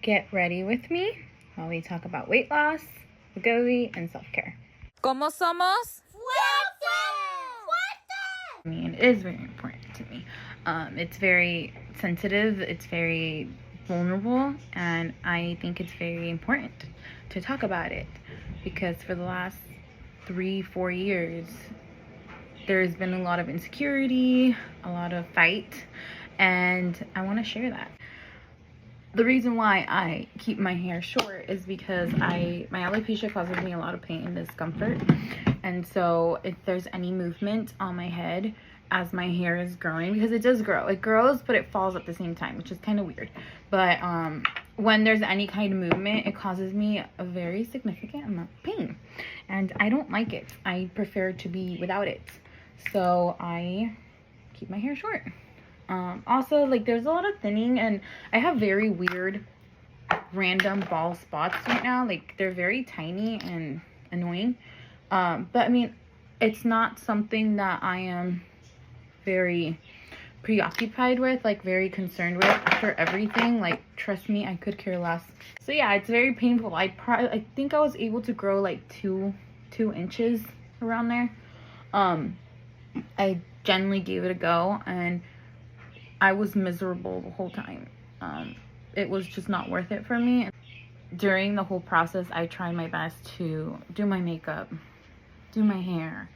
Get ready with me while we talk about weight loss, wegovy, and self-care. ¿Cómo somos? I mean, it is very important to me. It's very sensitive, it's very vulnerable, and I think it's very important to talk about it because for the last 3-4 years, there's been a lot of insecurity, a lot of fight, and I want to share that. The reason why I keep my hair short is because my alopecia causes me a lot of pain and discomfort. And so if there's any movement on my head as my hair is growing, because it does grow. It grows, but it falls at the same time, which is kind of weird. But when there's any kind of movement, it causes me a very significant amount of pain. And I don't like it. I prefer to be without it. So I keep my hair short. Also, like, there's a lot of thinning, and I have very weird random bald spots right now. Like, they're very tiny and annoying. But I mean, it's not something that I am very preoccupied with, like very concerned with for everything. Like, trust me, I could care less. So yeah, it's very painful. I think I was able to grow like two inches around there. I genuinely gave it a go, and I was miserable the whole time. It was just not worth it for me. During the whole process, I tried my best to do my makeup, do my hair.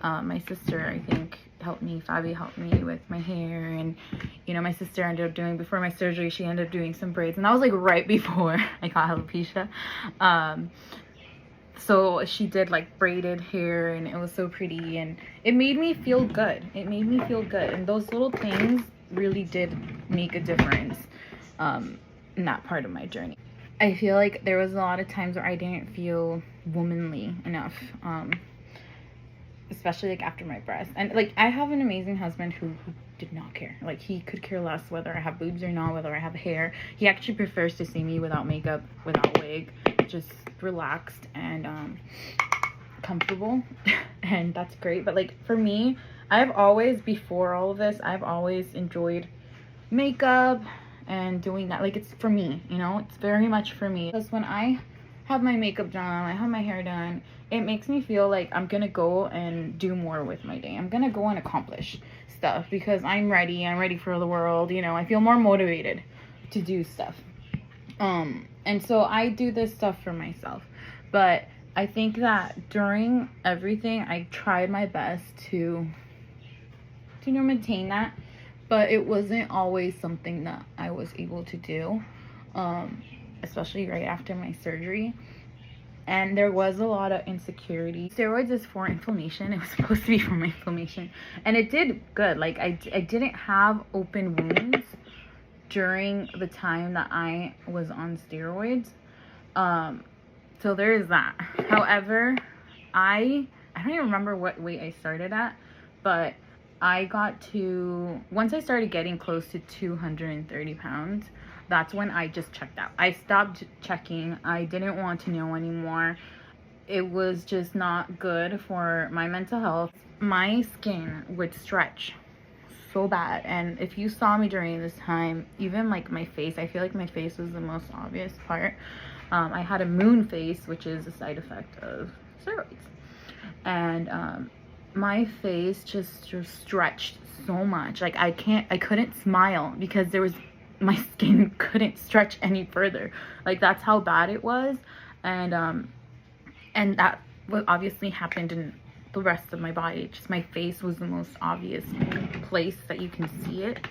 My sister, I think, helped me. Fabi helped me with my hair, and you know, my sister ended up doing, before my surgery, she ended up doing some braids, and that was like right before I got alopecia. So she did like braided hair, and it was so pretty, and it made me feel good. And those little things really did make a difference in that part of my journey. I feel like there was a lot of times where I didn't feel womanly enough, especially like after my breast. And like, I have an amazing husband who did not care. Like, he could care less whether I have boobs or not, whether I have hair. He actually prefers to see me without makeup, without wig, just relaxed and comfortable. And that's great. But like, for me, I've always, before all of this, I've always enjoyed makeup and doing that. Like, it's for me, you know, it's very much for me. Because when I have my makeup done, I have my hair done, it makes me feel like I'm gonna go and do more with my day. I'm gonna go and accomplish stuff because I'm ready for the world, you know. I feel more motivated to do stuff. And so I do this stuff for myself. But I think that during everything, I tried my best to maintain that, but it wasn't always something that I was able to do, especially right after my surgery. And there was a lot of insecurity. Steroids is for inflammation. It was supposed to be for my inflammation, and it did good. Like, I didn't have open wounds during the time that I was on steroids. So there is that. However, I don't even remember what weight I started at, but I got to, once I started getting close to 230 pounds, that's when I just checked out. I stopped checking. I didn't want to know anymore. It was just not good for my mental health. My skin would stretch so bad, and if you saw me during this time, even like my face, I feel like my face was the most obvious part. I had a moon face, which is a side effect of steroids, and my face just stretched so much. Like, I couldn't smile because my skin couldn't stretch any further. Like, that's how bad it was. And that what obviously happened in the rest of my body. Just my face was the most obvious place that you can see it.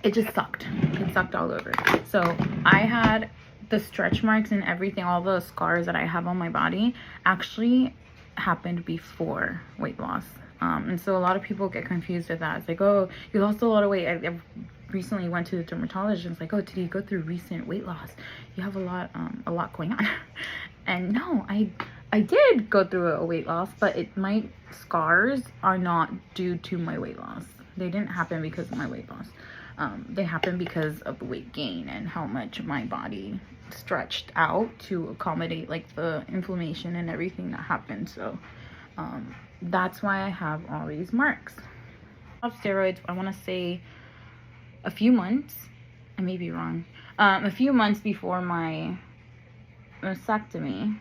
It just sucked. It sucked all over. So I had the stretch marks and everything, all the scars that I have on my body actually happened before weight loss. And so a lot of people get confused with that. It's like, oh, you lost a lot of weight. I recently went to the dermatologist, and it's like, oh, did you go through recent weight loss? You have a lot going on. And no, I did go through a weight loss, but my scars are not due to my weight loss. They didn't happen because of my weight loss. They happened because of the weight gain and how much my body stretched out to accommodate like the inflammation and everything that happened. So that's why I have all these marks. Of steroids, I want to say a few months. I may be wrong. a few months before my mastectomy.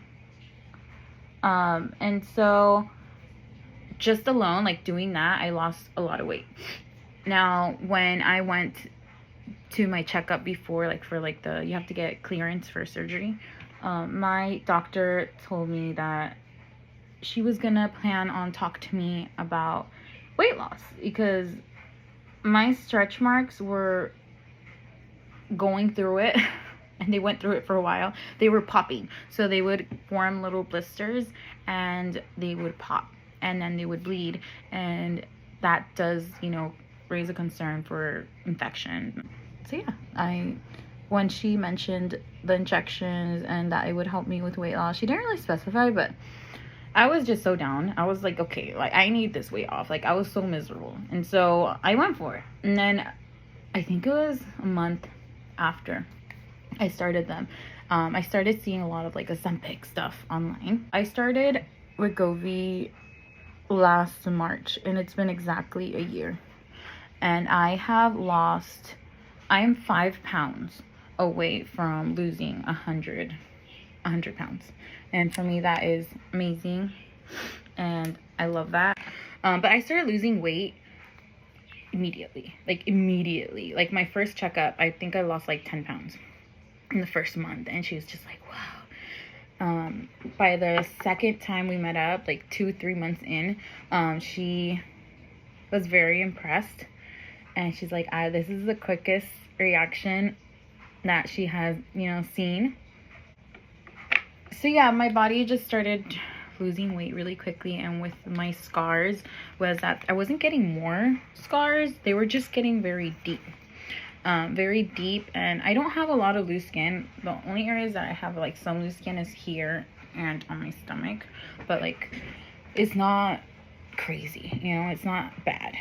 And so just alone, like doing that, I lost a lot of weight. Now, when I went to my checkup before, like for like you have to get clearance for surgery, my doctor told me that she was gonna plan on talk to me about weight loss, because my stretch marks were going through it and they went through it for a while. They were popping, so they would form little blisters and they would pop and then they would bleed, and that does, raise a concern for infection. So yeah, when she mentioned the injections and that it would help me with weight loss, she didn't really specify, but I was just so down. I was like, okay, like I need this weight off. Like I was so miserable. And so I went for it. And then I think it was a month after I started them, I started seeing a lot of like Ozempic stuff online. I started wegovy last March, and it's been exactly a year. And I am 5 pounds away from losing 100 pounds. And for me, that is amazing. And I love that. But I started losing weight immediately. Like my first checkup, I think I lost like 10 pounds in the first month. And she was just like, wow. By the second time we met up, like 2-3 months in, she was very impressed. And she's like, this is the quickest reaction that she has, seen. So yeah, my body just started losing weight really quickly. And with my scars, was that I wasn't getting more scars. They were just getting very deep. And I don't have a lot of loose skin. The only areas that I have like some loose skin is here and on my stomach. But like, it's not crazy, it's not bad.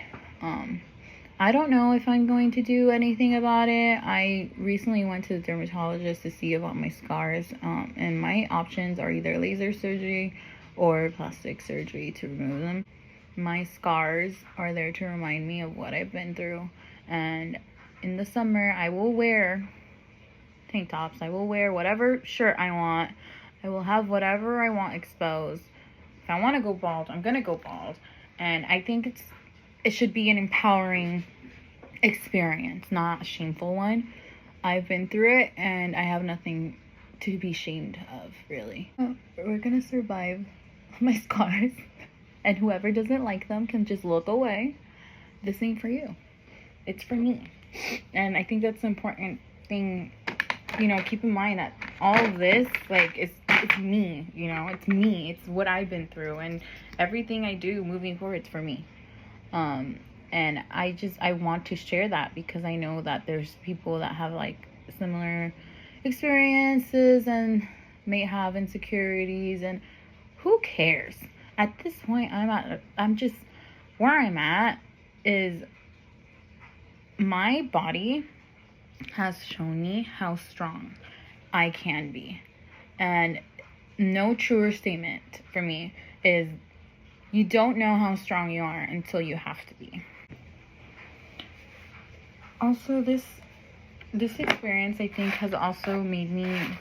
I don't know if I'm going to do anything about it. I recently went to the dermatologist to see about my scars, and my options are either laser surgery or plastic surgery to remove them. My scars are there to remind me of what I've been through, and in the summer I will wear tank tops. I will wear whatever shirt I want. I will have whatever I want exposed. If I want to go bald, I'm gonna go bald. And I think it should be an empowering experience, not a shameful one. I've been through it and I have nothing to be ashamed of, really. We're gonna survive my scars, and whoever doesn't like them can just look away. This ain't for you. It's for me. And I think that's an important thing, keep in mind that all of this, like, it's me, it's me. It's what I've been through, and everything I do moving forward, it's for me. And I want to share that because I know that there's people that have like similar experiences and may have insecurities, and who cares? At this point, I'm just where I'm at is my body has shown me how strong I can be. And no truer statement for me is you don't know how strong you are until you have to be. Also, this experience, I think, has also made me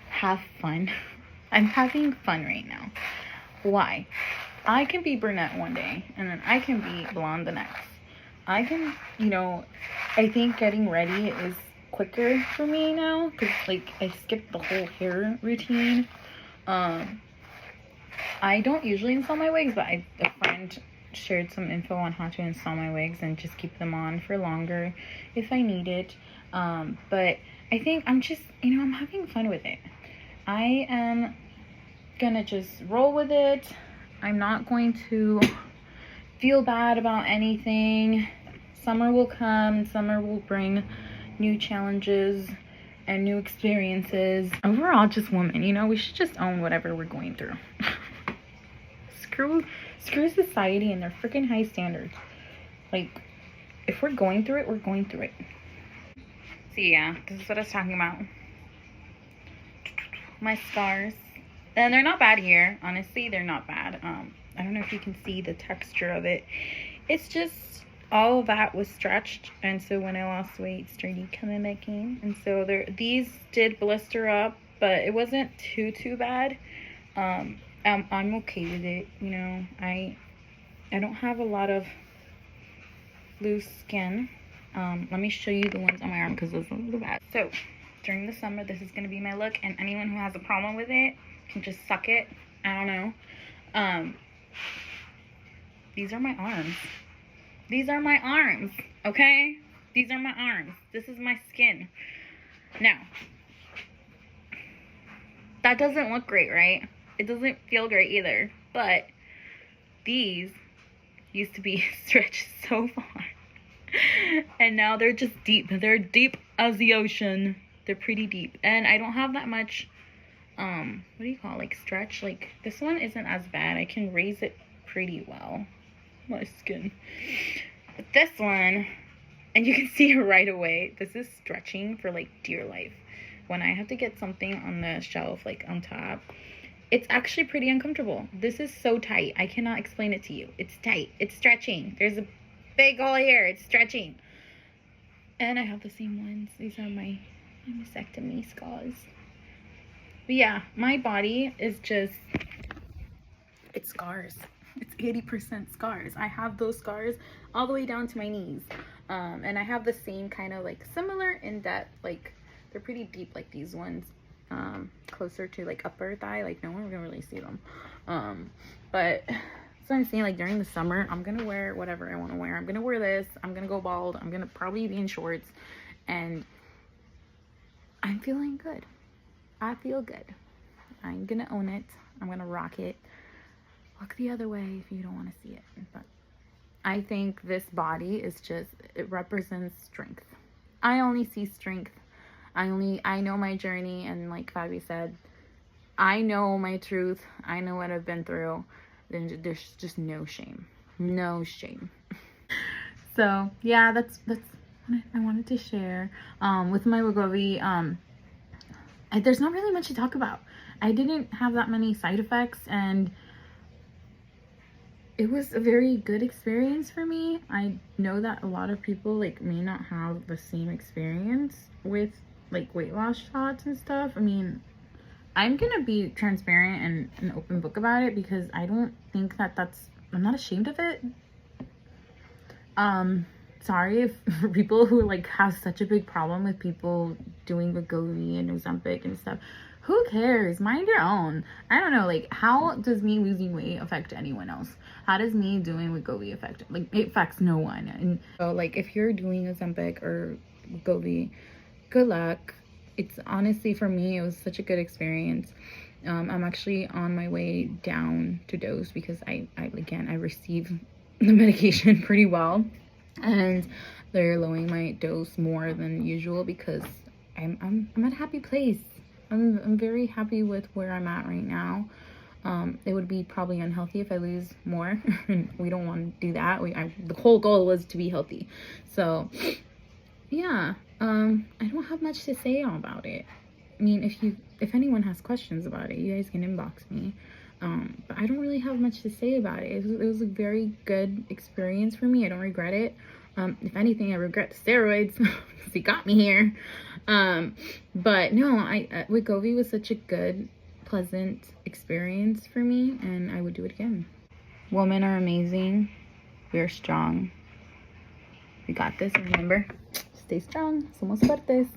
have fun. I'm having fun right now. Why? I can be brunette one day, and then I can be blonde the next. I can, I think getting ready is quicker for me now, because, like, I skipped the whole hair routine. I don't usually install my wigs, but a friend shared some info on how to install my wigs and just keep them on for longer if I need it. But I think I'm just, I'm having fun with it. I am gonna just roll with it. I'm not going to feel bad about anything. Summer will come. Summer will bring new challenges and new experiences. Overall, just women, we should just own whatever we're going through. Screw society and their freaking high standards. Like, if we're going through it, we're going through it. So yeah, this is what I was talking about. My scars. And they're not bad here. Honestly, they're not bad. I don't know if you can see the texture of it. It's just all of that was stretched, and so when I lost weight, it started coming back in. And so these did blister up, but it wasn't too bad. I'm okay with it. You know, I don't have a lot of loose skin. Let me show you the ones on my arm because those ones are the bad. So during the summer, this is gonna be my look, and anyone who has a problem with it can just suck it. I don't know. These are my arms. These are my arms, okay? These are my arms. This is my skin. Now, that doesn't look great, right? It doesn't feel great either. But these used to be stretched so far. And now they're just deep. They're deep as the ocean. They're pretty deep. And I don't have that much, what do you call it? Like stretch. Like this one isn't as bad. I can raise it pretty well. My skin. But this one, and you can see right away, this is stretching for like dear life. When I have to get something on the shelf, like on top, it's actually pretty uncomfortable. This is so tight. I cannot explain it to you. It's tight. It's stretching. There's a big hole here. It's stretching. And I have the same ones. These are my mastectomy scars. But yeah, my body is just, it's scars. It's 80% scars. I have those scars all the way down to my knees. And I have the same kind of like similar in depth, like they're pretty deep, like these ones, closer to like upper thigh, like no one can really see them. But so I'm saying, like during the summer, I'm gonna wear whatever I want to wear. I'm gonna wear this. I'm gonna go bald. I'm gonna probably be in shorts, and I'm feeling good. I feel good. I'm gonna own it. I'm gonna rock it. Look the other way if you don't want to see it. But I think this body is just, it represents strength. I only see strength. I know my journey, and like Fabi said, I know my truth. I know what I've been through. Then there's just no shame. No shame. So yeah, that's what I wanted to share. With my wegovy, there's not really much to talk about. I didn't have that many side effects, and it was a very good experience for me. I know that a lot of people like may not have the same experience with like weight loss shots and stuff. I mean, I'm gonna be transparent and an open book about it because I don't think that I'm not ashamed of it. Sorry if for people who like have such a big problem with people doing wegovy and Ozempic and stuff. Who cares? Mind your own. I don't know, like, how does me losing weight affect anyone else? How does me doing wegovy affect, like, it affects no one. And so, like, if you're doing Ozempic or wegovy, good luck. It's honestly, for me, it was such a good experience. I'm actually on my way down to dose because I receive the medication pretty well, and they're lowering my dose more than usual because I'm at a happy place. I'm very happy with where I'm at right now. It would be probably unhealthy if I lose more. We don't want to do that. The whole goal was to be healthy. So yeah, I don't have much to say about it. I mean, if anyone has questions about it, you guys can inbox me. But I don't really have much to say about it. It was a very good experience for me. I don't regret it. If anything, I regret the steroids because he got me here. But no, wegovy was such a good, pleasant experience for me, and I would do it again. Women are amazing. We're strong. We got this. Remember, stay strong. Somos fuertes.